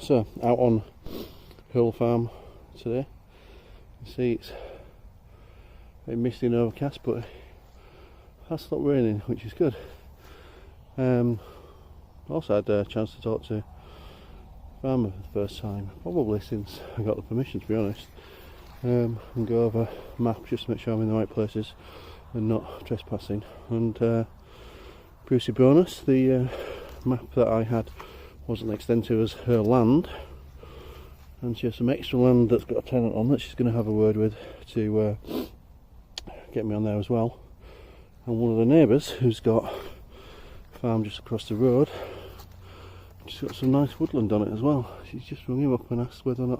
So out on Hull Farm today. You can see it's very misty and overcast, but it has stopped raining, which is good. Also had a chance to talk to a farmer for the first time, probably since I got the permission, to be honest, and go over a map just to make sure I'm in the right places and not trespassing. And Brucey bonus, the map that I had wasn't extensive as her land, and she has some extra land that's got a tenant on that she's going to have a word with to get me on there as well. And one of the neighbours, who's got a farm just across the road, she's got some nice woodland on it as well. She's just rung him up and asked whether or not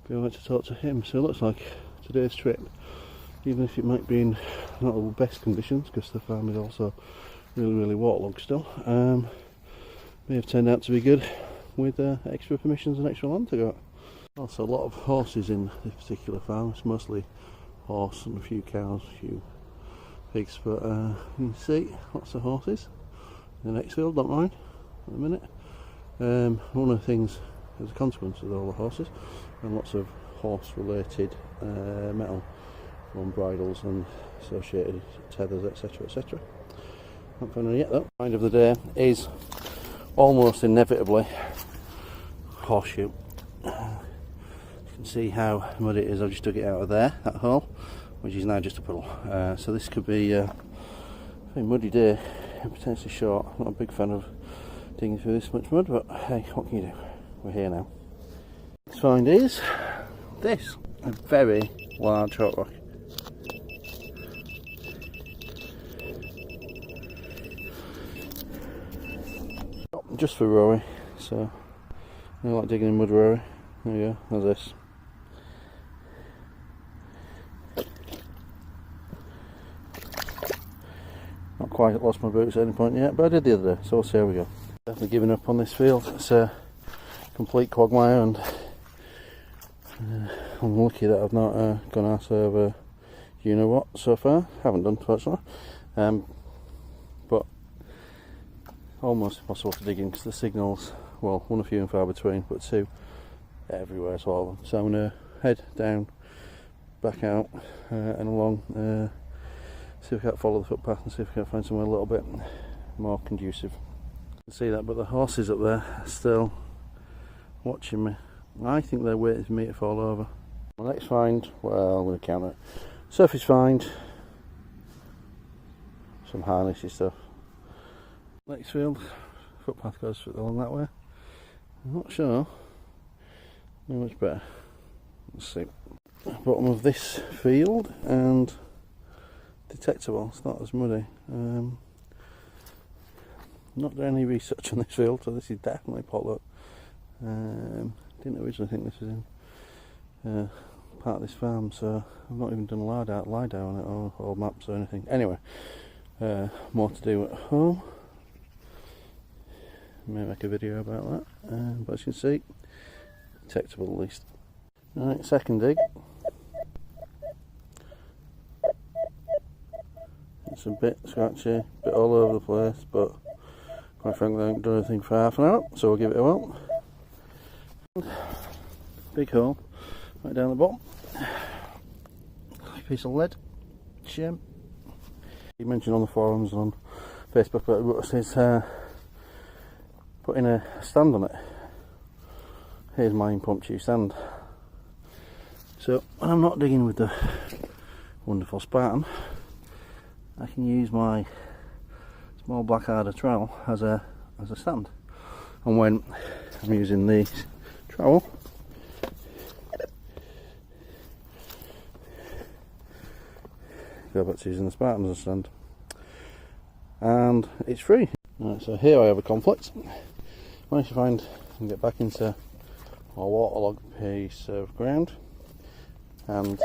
I'd be alright to talk to him. So it looks like today's trip, even if it might be in not the best conditions, because the farm is also really waterlogged still, may have turned out to be good with extra permissions and extra land to go. Also a lot of horses in this particular farm. It's mostly horse and a few cows, a few pigs, but you can see lots of horses in the next field, don't mind at the minute. One of the things as a consequence of all the horses, and lots of horse related metal from bridles and associated tethers, etc. Not found any yet though. Find of the day is almost inevitably horseshoe. You can see how muddy it is. I've just dug it out of there, that hole, which is now just a puddle. So this could be a very muddy day and potentially short. I'm not a big fan of digging through this much mud, but hey, what can you do? We're here now. Next find is this, a very large hot rock. Just for Rory, so I like digging in mud, Rory. There you go, there's this. Not quite lost my boots at any point yet, but I did the other day, so we'll see how we go. Definitely giving up on this field. It's a complete quagmire, and I'm lucky that I've not gone out over you know what so far. Haven't done, fortunately. But almost impossible to dig in because the signals, well, one, a few and far between, but two everywhere as well. So I'm going to head down, back out and along, see if I can follow the footpath and see if I can find somewhere a little bit more conducive. You can see that, but the horses up there are still watching me. I think they're waiting for me to fall over. My next find, well, I'm going to count it. Surface find, some harnessy stuff. Next field, footpath goes along that way. I'm not sure. No, much better. Let's see. Bottom of this field and detectable. It's not as muddy. Not done any research on this field, so this is definitely potluck. Didn't originally think this was in part of this farm, so I've not even done a lie down on it or maps or anything. Anyway, more to do at home. May make a video about that, but as you can see, detectable at least. Right, second dig. It's a bit scratchy, a bit all over the place, but quite frankly I haven't done anything for half an hour, so we'll give it a whirl. Big hole right down the bottom. A piece of lead. Shame. You mentioned on the forums and on Facebook that Rutus is putting a stand on it. Here's my impromptu stand. So when I'm not digging with the wonderful Spartan, I can use my small black harder trowel as a stand. And when I'm using the trowel, go back to using the Spartan as a stand, and it's free. Right, so here I have a conflict. Managed to find and get back into my waterlogged piece of ground, and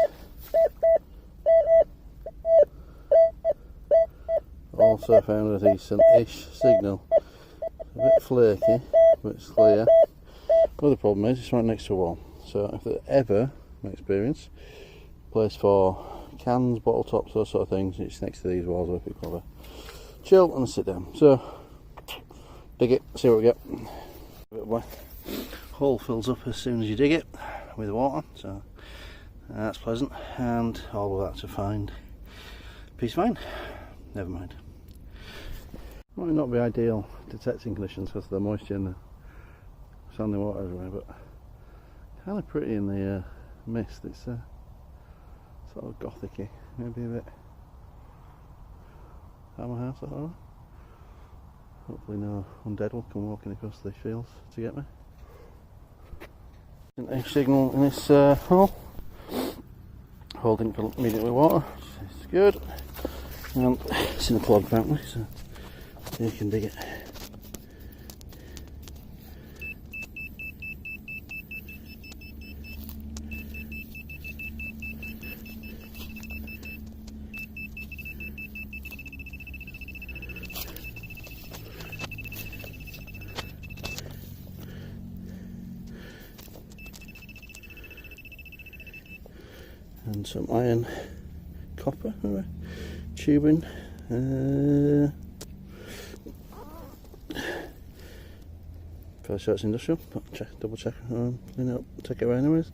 also found a decent-ish signal. A bit flaky, but it's clear. But the problem is it's right next to a wall, so if there ever, my experience, place for cans, bottle tops, those sort of things, it's next to these walls where people have a chill and a sit down. So dig it, see what we get. hole fills up as soon as you dig it with water, so that's pleasant, and all of that to find peace of mind. Never mind. Might not be ideal detecting conditions because of the moisture and the sandy water everywhere, but kind of pretty in the mist. It's sort of gothic-y, maybe a bit farmhouse or horror. Hopefully no undead will come walking across the fields to get me. A signal in this hole. Hole didn't fill up immediately with water, which is good. And it's in a clog apparently, so you can dig it. And some iron copper tubing. Fairly sure it's industrial, but double check, clean it up, take it away anyways.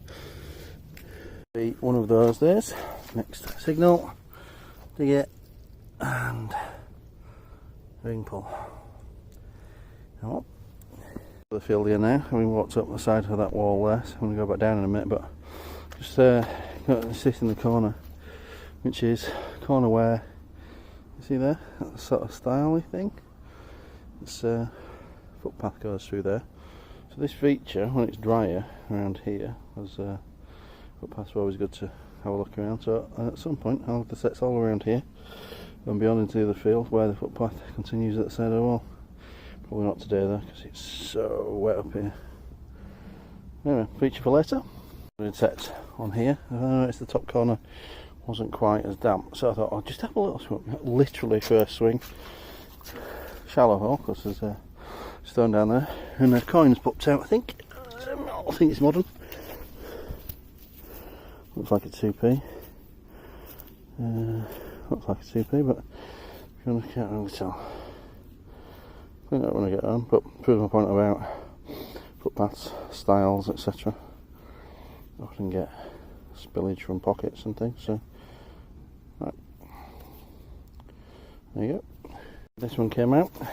Be one of those days. Next signal, dig it, and ring pull. Oh. The field here now, having walked up the side of that wall there, so I'm going to go back down in a minute, but just got to sit in the corner, which is corner where, you see there, that sort of style-y thing. It's footpath goes through there. So this feature, when it's drier around here, as footpaths are always good to have a look around. So at some point I'll have the sets all around here and beyond into the other field where the footpath continues at the side of the wall. Probably not today though, because it's so wet up here. Anyway, feature for later. Set on here. I noticed the top corner wasn't quite as damp, so I thought I'll just have a little swim. Literally first swing. Shallow hole, because there's a stone down there, and the coins popped out. I think it's modern. Looks like a 2p. Looks like a 2p, but if you can't really tell. Clean it up when I get home, but prove my point about footpaths, styles, etc. Often get spillage from pockets and things, so right. There you go. This one came out, you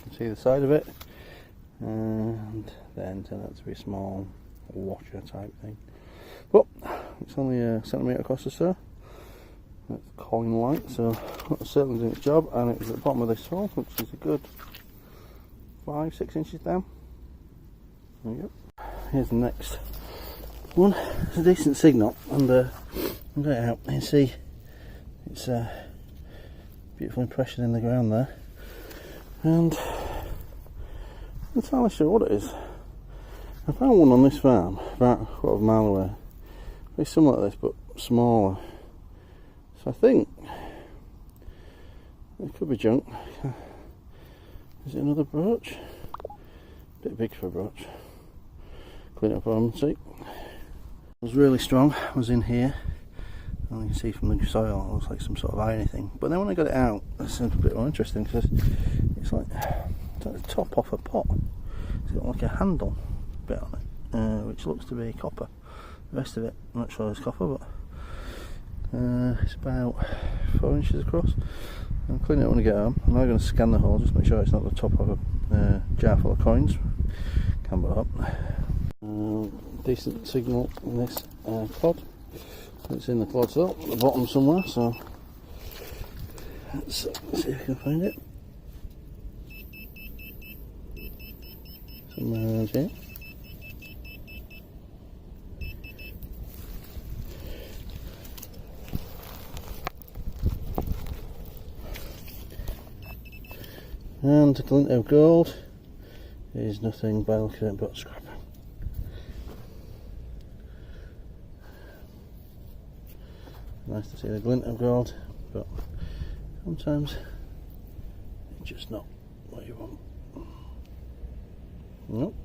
can see the side of it, and then turned out to be a small washer type thing, but it's only a centimetre across or so. It's coin light, so it's certainly doing its job, and it's at the bottom of this hole, which is a good 5-6 inches down. There you go. Here's the next one. It's a decent signal, and I'll get it out. You can see it's a beautiful impression in the ground there, and I'm not entirely sure what it is. I found one on this farm about a quarter of a mile away, very similar to this but smaller, so I think it could be junk. Is it another brooch? Bit big for a brooch. Clean it up on and see. It was really strong, I was in here, and you can see from the soil it looks like some sort of irony thing, but then when I got it out it sounded a bit more interesting because it's like the top off a pot. It's got like a handle bit on it, which looks to be copper. The rest of it, I'm not sure it's copper, but it's about 4 inches across. I'll clean it up when I get home. I'm now going to scan the hole just to make sure it's not the top of a jar full of coins. Camber up. Decent signal in this clod. It's in the clod cell at the bottom somewhere, so let's see if we can find it. Somewhere around here. And the glint of gold is nothing by looking at it but scrap. Nice to see the glint of gold, but sometimes it's just not what you want. Nope.